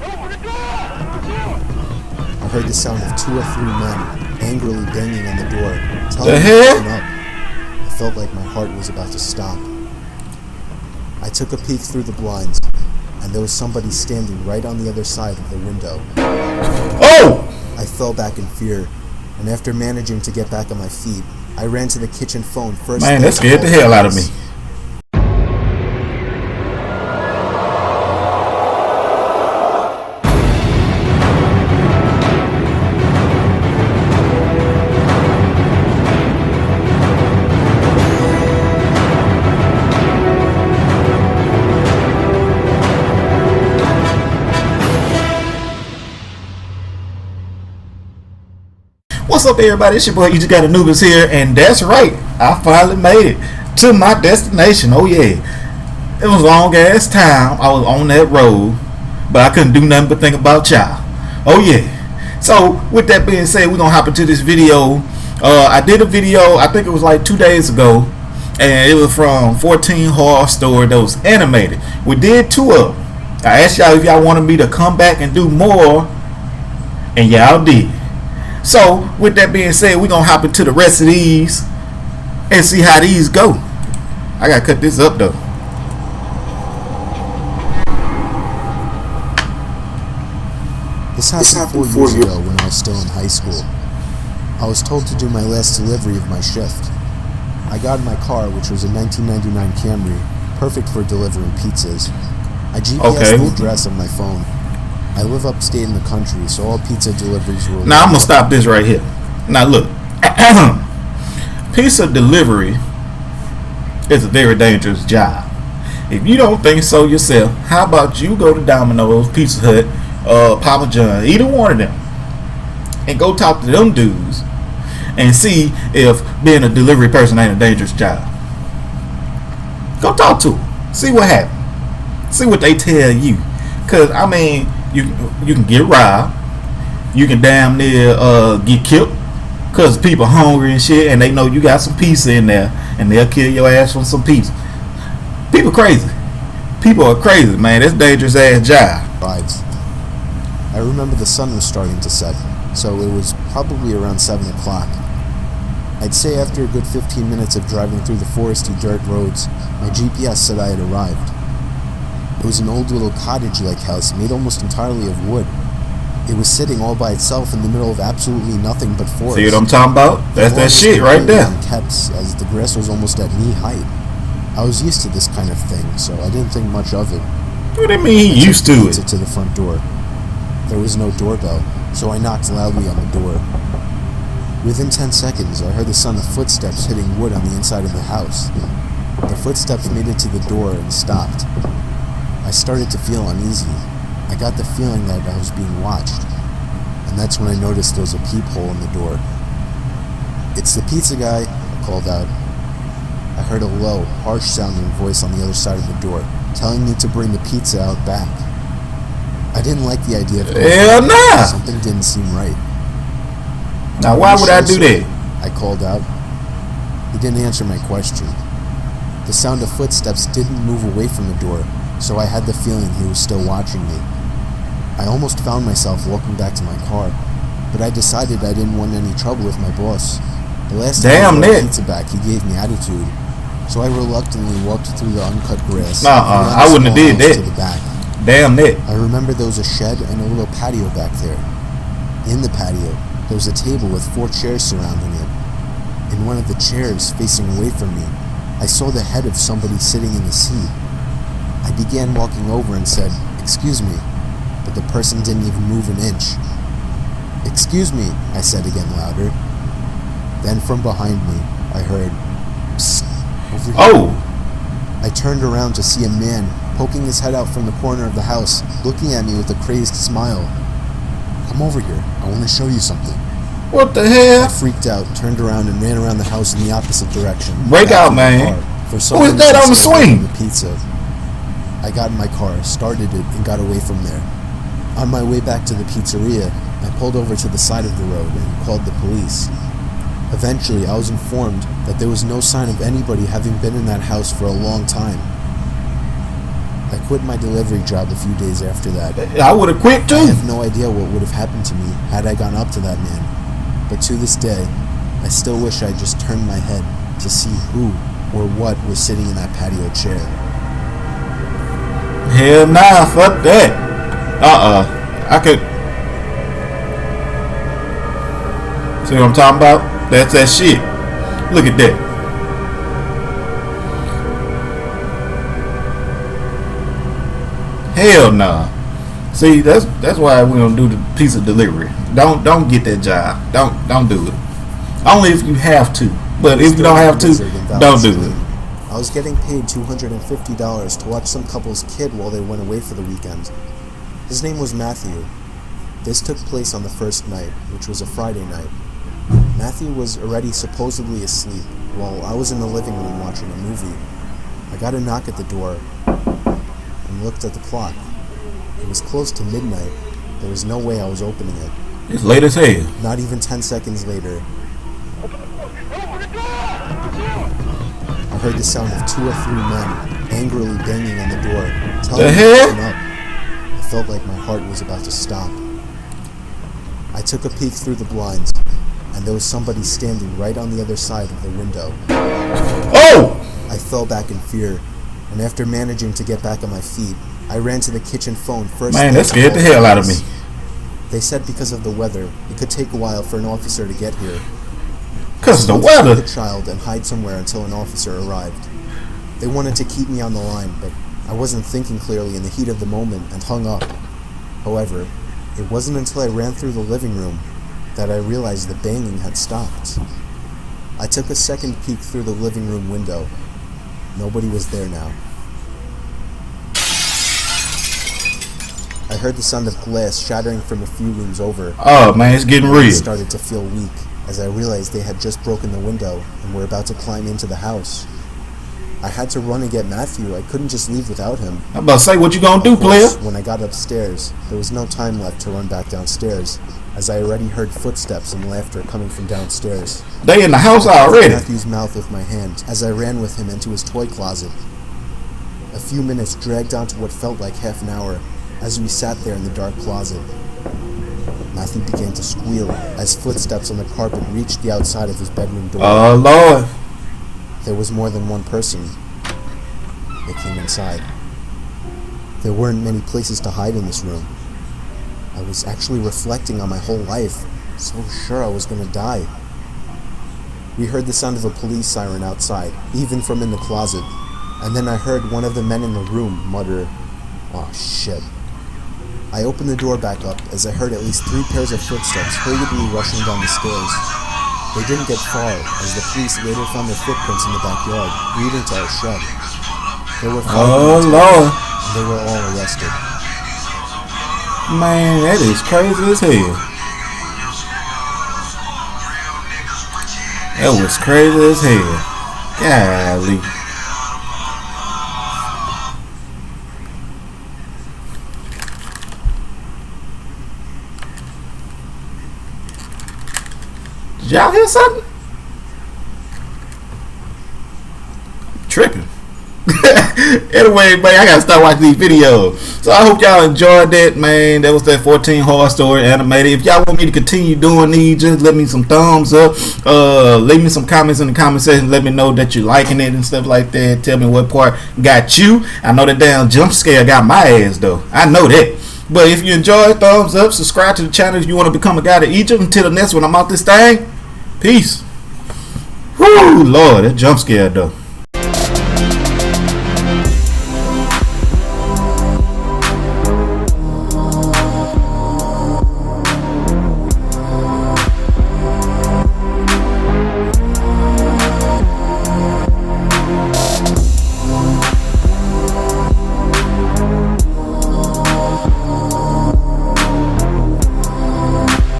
I heard the sound of 2 or 3 men angrily banging on the door, telling me to open up. I felt like my heart was about to stop. I took a peek through the blinds, and there was somebody standing right on the other side of the window. Oh! I fell back in fear, and after managing to get back on my feet, I ran to the kitchen phone first. Man, that scared the hell out of me. What's up, everybody? It's your boy, you just got Anubis here, and that's right, I finally made it to my destination. Oh yeah, it was a long ass time I was on that road, but I couldn't do nothing but think about y'all. Oh yeah. So with that being said, we're gonna hop into this video. I did a video, I think it was like 2 days ago, and it was from 14 Horror Story that was animated. We did 2 of them. I asked y'all if y'all wanted me to come back and do more, and y'all did. So with that being said, we're gonna hop into the rest of these and see how these go. I gotta cut this up though. This happened 4 years ago when I was still in high school. I was told to do my last delivery of my shift. I got in my car, which was a 1999 Camry, perfect for delivering pizzas. I GPSed the address on my phone. I live upstate in the country, so all pizza deliveries were... Now, I'm going to stop this right here. Now, look. Pizza delivery is a very dangerous job. If you don't think so yourself, how about you go to Domino's, Pizza Hut, Papa John, either one of them, and go talk to them dudes and see if being a delivery person ain't a dangerous job. Go talk to them. See what happens. See what they tell you. Because, I mean... You can get robbed. You can damn near get killed because people hungry and shit, and they know you got some pizza in there, and they'll kill your ass for some pizza. People crazy. People are crazy, man. That's a dangerous ass job. I remember the sun was starting to set, so it was probably around 7 o'clock. I'd say after a good 15 minutes of driving through the foresty dirt roads, my GPS said I had arrived. It was an old little cottage-like house made almost entirely of wood. It was sitting all by itself in the middle of absolutely nothing but forest. See what I'm talking about? That's that shit right there. Kept, as the grass was almost at knee height. I was used to this kind of thing, so I didn't think much of it. What do you mean used to it? To the front door. There was no doorbell, so I knocked loudly on the door. Within 10 seconds, I heard the sound of footsteps hitting wood on the inside of the house. The footsteps made it to the door and stopped. I started to feel uneasy. I got the feeling that I was being watched. And that's when I noticed there was a peephole in the door. "It's the pizza guy," I called out. I heard a low, harsh-sounding voice on the other side of the door, telling me to bring the pizza out back. I didn't like the idea of going. Hell nah! Something didn't seem right. Now why would I do that? I called out. He didn't answer my question. The sound of footsteps didn't move away from the door, so I had the feeling he was still watching me. I almost found myself walking back to my car, but I decided I didn't want any trouble with my boss. The last time I got the pizza back, he gave me attitude, so I reluctantly walked through the uncut grass. I wouldn't have did that. To the back. Damn that. I remember there was a shed and a little patio back there. In the patio, there was a table with 4 chairs surrounding it. In one of the chairs, facing away from me, I saw the head of somebody sitting in the seat. I began walking over and said, "Excuse me," but the person didn't even move an inch. "Excuse me," I said again louder. Then from behind me, I heard, "Psst, over here." Oh! I turned around to see a man poking his head out from the corner of the house, looking at me with a crazed smile. "Come over here, I want to show you something." What the hell? I freaked out, turned around, and ran around the house in the opposite direction. Break out, man. Who is that on the swing? The pizza. I got in my car, started it, and got away from there. On my way back to the pizzeria, I pulled over to the side of the road and called the police. Eventually, I was informed that there was no sign of anybody having been in that house for a long time. I quit my delivery job a few days after that. I would have quit I too. have no idea what would have happened to me had I gone up to that man. But to this day, I still wish I just turned my head to see who or what was sitting in that patio chair. Hell nah, fuck that. I could. See what I'm talking about? That's that shit. Look at that. Hell nah. See, that's why we don't do the pizza delivery. Don't get that job. Don't do it. Only if you have to. But if you don't have to, don't do it. I was getting paid $250 to watch some couple's kid while they went away for the weekend. His name was Matthew. This took place on the first night, which was a Friday night. Matthew was already supposedly asleep while I was in the living room watching a movie. I got a knock at the door and looked at the clock. It was close to midnight. There was no way I was opening it. It's late as hell. Not even 10 seconds later, I heard the sound of 2 or 3 men angrily banging on the door, telling me to open up. I felt like my heart was about to stop. I took a peek through the blinds, and there was somebody standing right on the other side of the window. Oh! I fell back in fear, and after managing to get back on my feet, I ran to the kitchen phone first. Man, that scared the hell out of me. They said because of the weather, it could take a while for an officer to get here. Because of the I weather. took the child and hide somewhere until an officer arrived. They wanted to keep me on the line, but I wasn't thinking clearly in the heat of the moment and hung up. However, it wasn't until I ran through the living room that I realized the banging had stopped. I took a second peek through the living room window. Nobody was there now. I heard the sound of glass shattering from a few rooms over. Oh man, it's getting real. I started to feel weak as I realized they had just broken the window and were about to climb into the house. I had to run and get Matthew. I couldn't just leave without him. I'm about to say, what you gonna do, player? When I got upstairs, there was no time left to run back downstairs, as I already heard footsteps and laughter coming from downstairs. They in the house I already. touched Matthew's mouth with my hand as I ran with him into his toy closet. A few minutes dragged on to what felt like half an hour as we sat there in the dark closet. Matthew began to squeal as footsteps on the carpet reached the outside of his bedroom door. Oh Lord. There was more than one person that came inside. There weren't many places to hide in this room. I was actually reflecting on my whole life, so sure I was going to die. We heard the sound of a police siren outside, even from in the closet, and then I heard one of the men in the room mutter, "Oh shit." I opened the door back up as I heard at least 3 pairs of footsteps hurriedly rushing down the stairs. They didn't get far, as the police later found their footprints in the backyard, leading to our shed. There were 5 Oh men, Lord. and they were all arrested. Man, that is crazy as hell. That was crazy as hell. Golly. Did y'all hear something? Tripping. Anyway, man, I gotta start watching these videos. So I hope y'all enjoyed that, man. That was that 14 horror story animated. If y'all want me to continue doing these, just let me some thumbs up. Leave me some comments in the comment section. Let me know that you're liking it and stuff like that. Tell me what part got you. I know the damn jump scare got my ass though. I know that. But if you enjoyed, thumbs up. Subscribe to the channel if you want to become a guide to Egypt. Until the next one, I'm out this thing. Peace. Whoo, Lord, that jump scare though.